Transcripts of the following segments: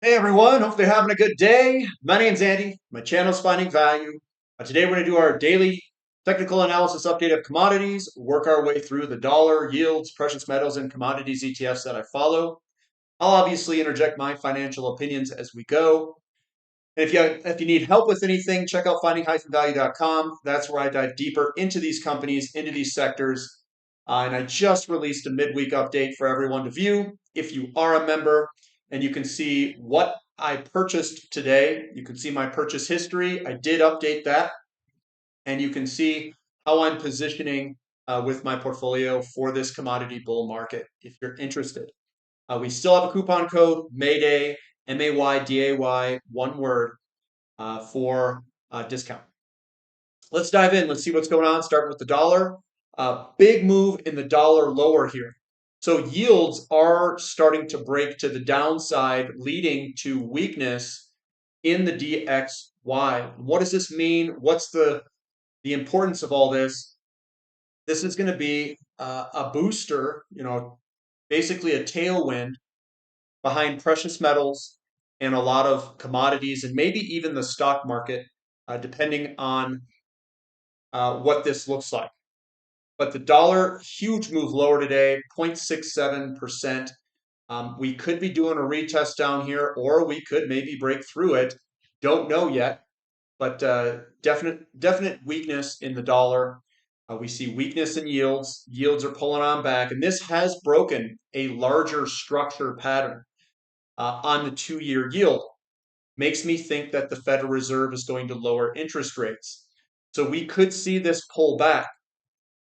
Hey everyone, hope they're having a good day. My name's Andy. My channel's Finding Value. Today we're going to do our daily technical analysis update of commodities, work our way through the dollar, yields, precious metals, and commodities ETFs that I follow. I'll obviously interject my financial opinions as we go. And if you need help with anything, check out finding-value.com. That's where I dive deeper into these companies, into these sectors. And I just released a midweek update for everyone to view. If you are a member, and you can see what I purchased today, you can see my purchase history. I did update that, and you can see how I'm positioning with my portfolio for this commodity bull market if you're interested. We still have a coupon code, Mayday, MAYDAY, one word, for discount. Let's dive in. Let's see what's going on. Starting with the dollar. Big move in the dollar lower here. So yields are starting to break to the downside, leading to weakness in the DXY. What does this mean? What's the importance of all this? This is going to be a booster, basically a tailwind behind precious metals and a lot of commodities and maybe even the stock market, depending on what this looks like. But the dollar, huge move lower today, 0.67%. We could be doing a retest down here, or we could maybe break through it. Don't know yet, but definite weakness in the dollar. We see weakness in yields. Yields are pulling on back, and this has broken a larger structure pattern on the 2-year yield. Makes me think that the Federal Reserve is going to lower interest rates. So we could see this pull back.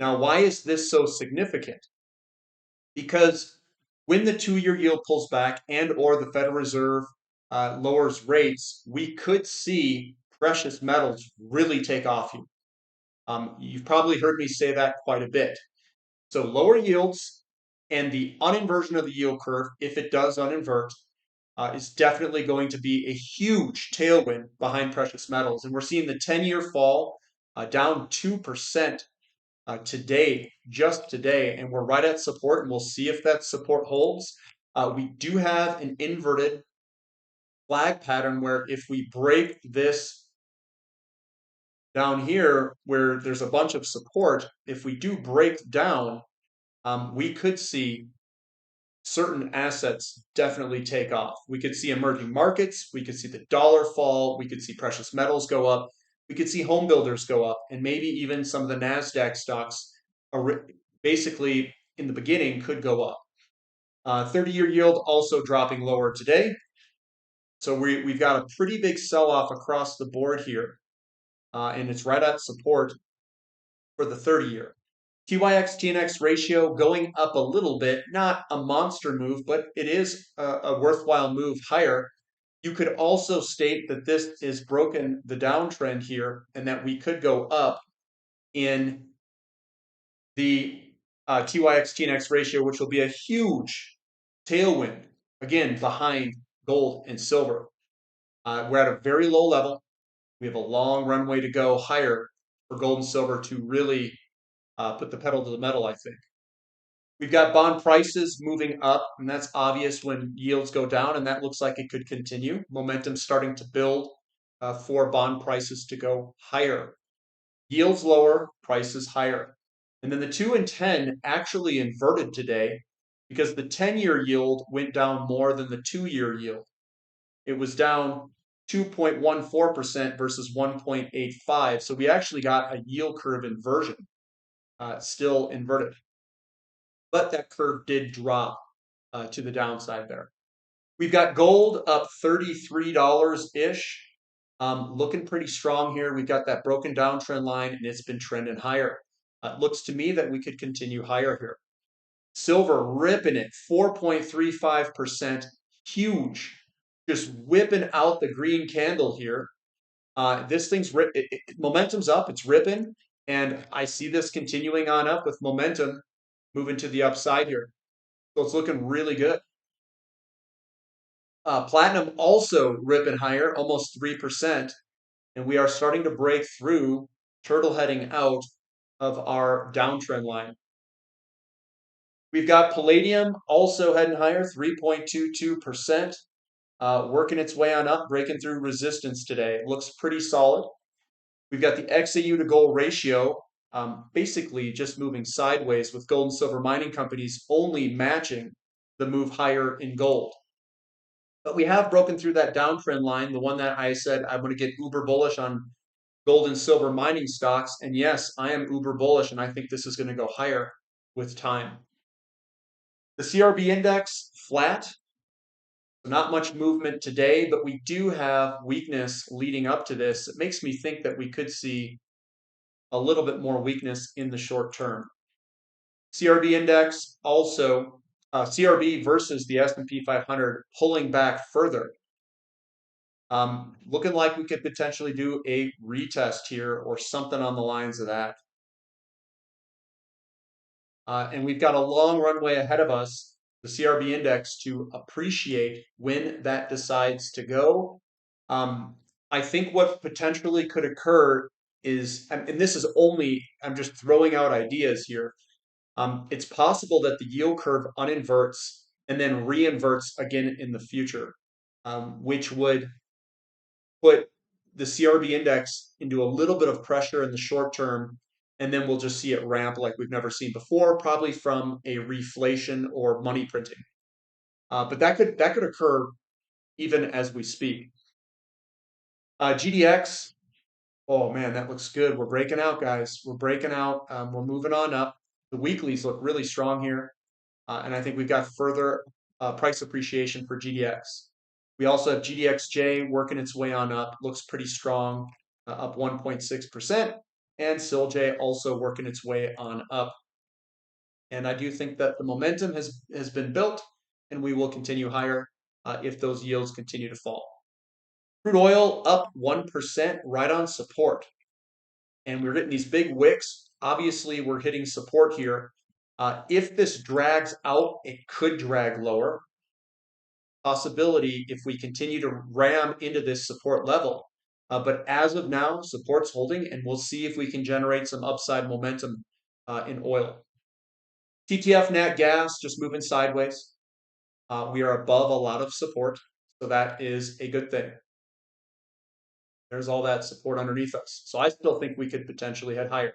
Now, why is this so significant? Because when the 2-year yield pulls back and or the Federal Reserve lowers rates, we could see precious metals really take off here. You've probably heard me say that quite a bit. So lower yields and the uninversion of the yield curve, if it does uninvert, is definitely going to be a huge tailwind behind precious metals. And we're seeing the 10-year fall down 2% today, just today, and we're right at support, and we'll see if that support holds. We do have an inverted flag pattern where if we break this down here, where there's a bunch of support, if we do break down, we could see certain assets definitely take off. We could see emerging markets, we could see the dollar fall, we could see precious metals go up, we could see home builders go up, and maybe even some of the NASDAQ stocks are basically in the beginning could go up. 30-year yield also dropping lower today. So we've got a pretty big sell-off across the board here, and it's right at support for the 30-year. TYX TNX ratio going up a little bit, not a monster move, but it is a worthwhile move higher. You could also state that this is broken the downtrend here and that we could go up in the TYX TNX ratio, which will be a huge tailwind, again, behind gold and silver. We're at a very low level. We have a long runway to go higher for gold and silver to really put the pedal to the metal, I think. We've got bond prices moving up, and that's obvious when yields go down, and that looks like it could continue. Momentum starting to build for bond prices to go higher. Yields lower, prices higher. And then the 2 and 10 actually inverted today because the 10-year yield went down more than the 2-year yield. It was down 2.14% versus 1.85. So we actually got a yield curve inversion, still inverted. But that curve did drop to the downside there. We've got gold up $33-ish. Looking pretty strong here. We've got that broken downtrend line, and it's been trending higher. Looks to me that we could continue higher here. Silver ripping it, 4.35%. Huge. Just whipping out the green candle here. This thing's momentum's up. It's ripping. And I see this continuing on up with momentum moving to the upside here. So it's looking really good. Platinum also ripping higher, almost 3%. And we are starting to break through, turtle heading out of our downtrend line. We've got palladium also heading higher, 3.22%. working its way on up, breaking through resistance today. It looks pretty solid. We've got the XAU to gold ratio basically just moving sideways, with gold and silver mining companies only matching the move higher in gold. But we have broken through that downtrend line, the one that I said I'm going to get uber bullish on gold and silver mining stocks. And yes, I am uber bullish, and I think this is going to go higher with time. The CRB index flat, not much movement today, but we do have weakness leading up to this. It makes me think that we could see a little bit more weakness in the short term. CRB index also, CRB versus the S&P 500 pulling back further. Looking like we could potentially do a retest here or something on the lines of that. And we've got a long runway ahead of us, the CRB index, to appreciate when that decides to go. I think what potentially could occur is, and this is only, I'm just throwing out ideas here. It's possible that the yield curve uninverts and then reinverts again in the future, which would put the CRB index into a little bit of pressure in the short term, and then we'll just see it ramp like we've never seen before, probably from a reflation or money printing. But that could occur even as we speak. GDX, oh man, that looks good. We're breaking out, guys. We're breaking out. We're moving on up. The weeklies look really strong here, and I think we've got further price appreciation for GDX. We also have GDXJ working its way on up, looks pretty strong, up 1.6%, and SILJ also working its way on up. And I do think that the momentum has been built, and we will continue higher if those yields continue to fall. Crude oil up 1%, right on support. And we're getting these big wicks. Obviously, we're hitting support here. If this drags out, it could drag lower. Possibility if we continue to ram into this support level. But as of now, support's holding, and we'll see if we can generate some upside momentum in oil. TTF nat gas just moving sideways. We are above a lot of support, so that is a good thing. There's all that support underneath us. So I still think we could potentially head higher.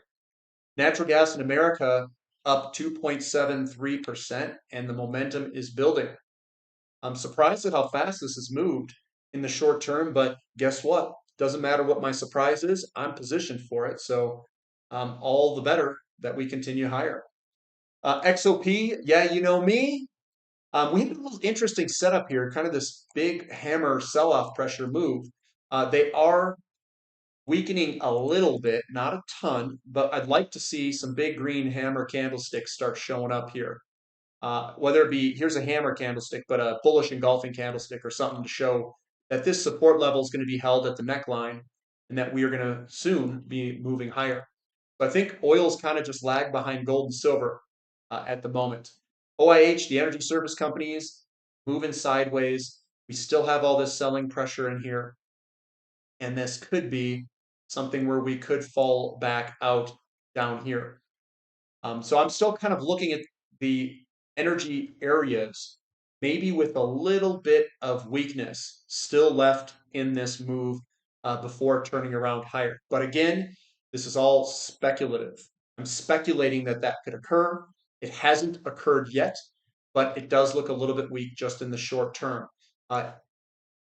Natural gas in America up 2.73%, and the momentum is building. I'm surprised at how fast this has moved in the short term, but guess what? Doesn't matter what my surprise is, I'm positioned for it. So all the better that we continue higher. XOP, yeah, you know me. We have a little interesting setup here, kind of this big hammer sell-off pressure move. They are weakening a little bit, not a ton, but I'd like to see some big green hammer candlesticks start showing up here. Whether it be, here's a hammer candlestick, but a bullish engulfing candlestick or something to show that this support level is going to be held at the neckline and that we are going to soon be moving higher. So I think oil's kind of just lagged behind gold and silver at the moment. OIH, the energy service companies, moving sideways. We still have all this selling pressure in here. And this could be something where we could fall back out down here. So I'm still kind of looking at the energy areas, maybe with a little bit of weakness still left in this move before turning around higher. But again, this is all speculative. I'm speculating that that could occur. It hasn't occurred yet, but it does look a little bit weak just in the short term.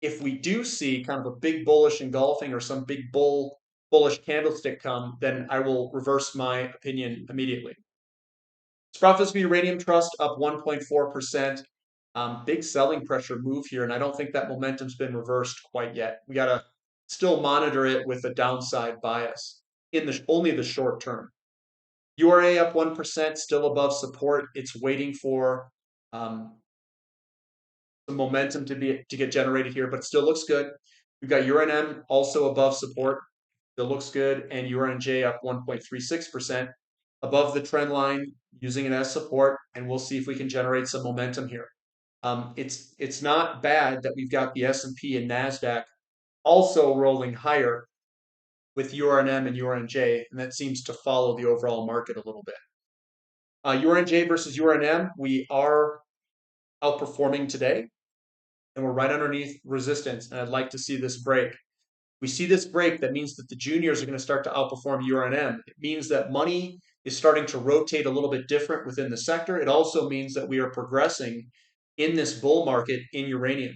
If we do see kind of a big bullish engulfing or some big bullish candlestick come, then I will reverse my opinion immediately. Sprott Uranium Trust up 1.4%. Big selling pressure move here, and I don't think that momentum's been reversed quite yet. We got to still monitor it with a downside bias in only the short term. URA up 1%, still above support. It's waiting for some momentum to get generated here, but it still looks good. We've got URNM also above support. Still looks good, and URNJ up 1.36%. Above the trend line, using it as support, and we'll see if we can generate some momentum here. It's not bad that we've got the S&P and NASDAQ also rolling higher with URNM and URNJ, and that seems to follow the overall market a little bit. URNJ versus URNM, we are outperforming today, and we're right underneath resistance, and I'd like to see this break. We see this break, that means that the juniors are going to start to outperform URNM. It means that money is starting to rotate a little bit different within the sector. It also means that we are progressing in this bull market in uranium.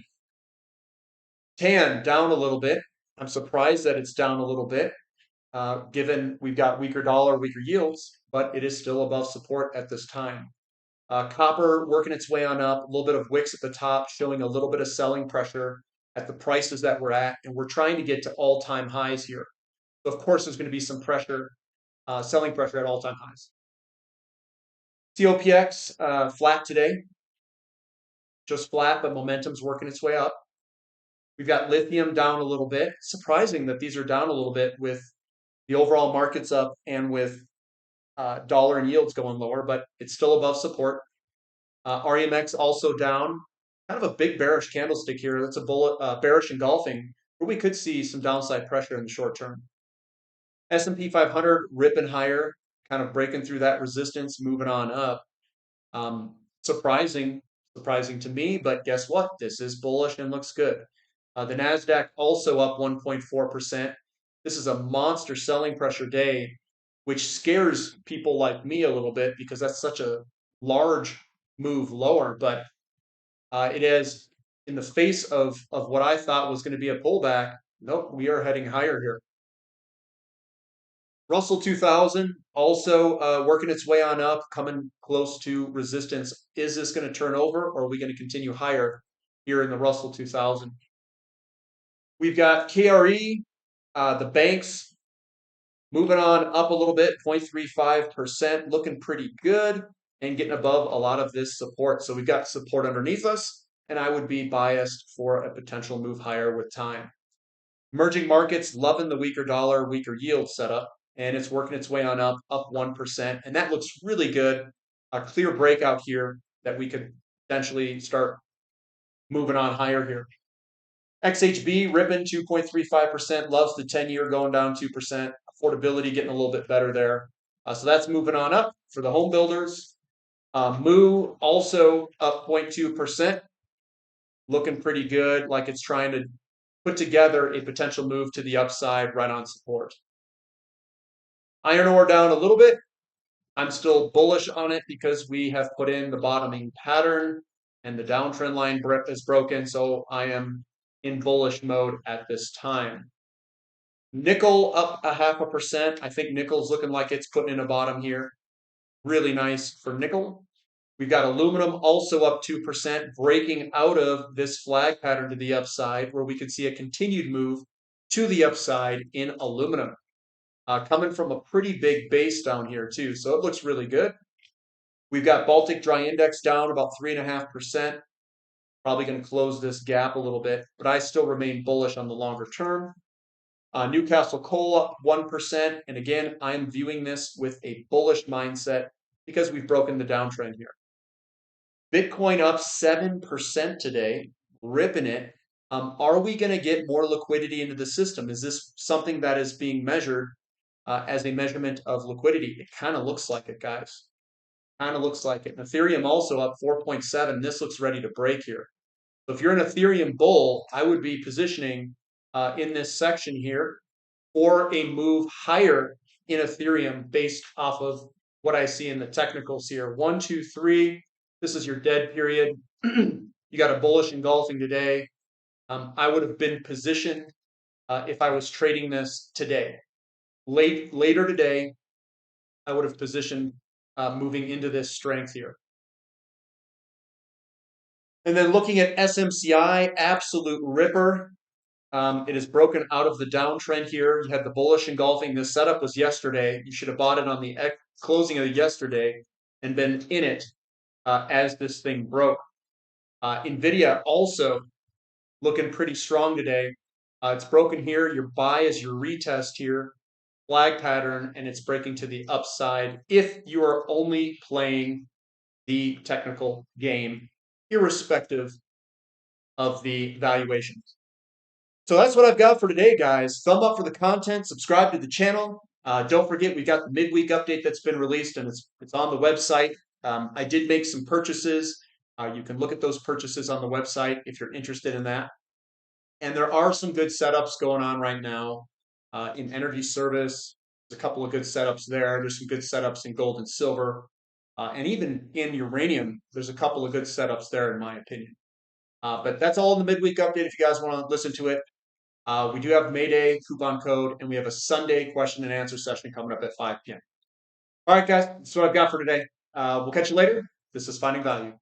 TAN down a little bit. I'm surprised that it's down a little bit, given we've got weaker dollar, weaker yields, but it is still above support at this time. Copper working its way on up, a little bit of wicks at the top, showing a little bit of selling pressure at the prices that we're at, and we're trying to get to all-time highs here. So of course, there's going to be some pressure, selling pressure at all-time highs. COPX flat today, just flat, but momentum's working its way up. We've got lithium down a little bit. Surprising that these are down a little bit with the overall markets up and with dollar and yields going lower, but it's still above support. REMX also down, kind of a big bearish candlestick here. That's a bearish engulfing, where we could see some downside pressure in the short term. S&P 500 ripping higher, kind of breaking through that resistance, moving on up. Surprising to me, but guess what? This is bullish and looks good. The NASDAQ also up 1.4%. This is a monster selling pressure day, which scares people like me a little bit because that's such a large move lower. But it is, in the face of what I thought was going to be a pullback, nope, we are heading higher here. Russell 2000 also working its way on up, coming close to resistance. Is this going to turn over, or are we going to continue higher here in the Russell 2000? We've got KRE, the banks moving on up a little bit, 0.35%, looking pretty good and getting above a lot of this support. So we've got support underneath us, and I would be biased for a potential move higher with time. Emerging markets loving the weaker dollar, weaker yield setup, and it's working its way on up 1%, and that looks really good. A clear breakout here that we could potentially start moving on higher here. XHB ripping 2.35%, loves the 10-year going down 2%. Affordability getting a little bit better there. So that's moving on up for the home builders. MOO also up 0.2%, looking pretty good, like it's trying to put together a potential move to the upside right on support. Iron ore down a little bit. I'm still bullish on it because we have put in the bottoming pattern and the downtrend line is broken, so I am in bullish mode at this time. Nickel up 0.5%. I think nickel's looking like it's putting in a bottom here. Really nice for nickel. We've got aluminum also up 2%, breaking out of this flag pattern to the upside, where we could see a continued move to the upside in aluminum. Coming from a pretty big base down here too, so it looks really good. We've got Baltic Dry Index down about 3.5%. Probably going to close this gap a little bit, but I still remain bullish on the longer term. Newcastle Coal up 1%, and again, I'm viewing this with a bullish mindset because we've broken the downtrend here. Bitcoin up 7% today, ripping it. Are we going to get more liquidity into the system? Is this something that is being measured as a measurement of liquidity? It kind of looks like it, guys. Kind of looks like it. And Ethereum also up 4.7. This looks ready to break here. So if you're an Ethereum bull, I would be positioning in this section here for a move higher in Ethereum based off of what I see in the technicals here. 1, 2, 3. This is your dead period. You got a bullish engulfing today. I would have been positioned if I was trading this today. Later today, I would have positioned moving into this strength here. And then looking at SMCI, absolute ripper. It has broken out of the downtrend here. You had the bullish engulfing. This setup was yesterday. You should have bought it on the closing of yesterday and been in it as this thing broke. Nvidia also looking pretty strong today. It's broken here. Your buy is your retest here. Flag pattern, and it's breaking to the upside if you are only playing the technical game, irrespective of the valuations. So that's what I've got for today, guys. Thumb up for the content. Subscribe to the channel. Don't forget, we've got the midweek update that's been released, and it's on the website. I did make some purchases You can look at those purchases on the website if you're interested in that. And there are some good setups going on right now in energy service. There's a couple of good setups there. There's some good setups in gold and silver. And even in uranium, there's a couple of good setups there, in my opinion. But that's all in the midweek update if you guys want to listen to it. We do have May Day coupon code, and we have a Sunday question and answer session coming up at 5 p.m. All right, guys, that's what I've got for today. We'll catch you later. This is Finding Value.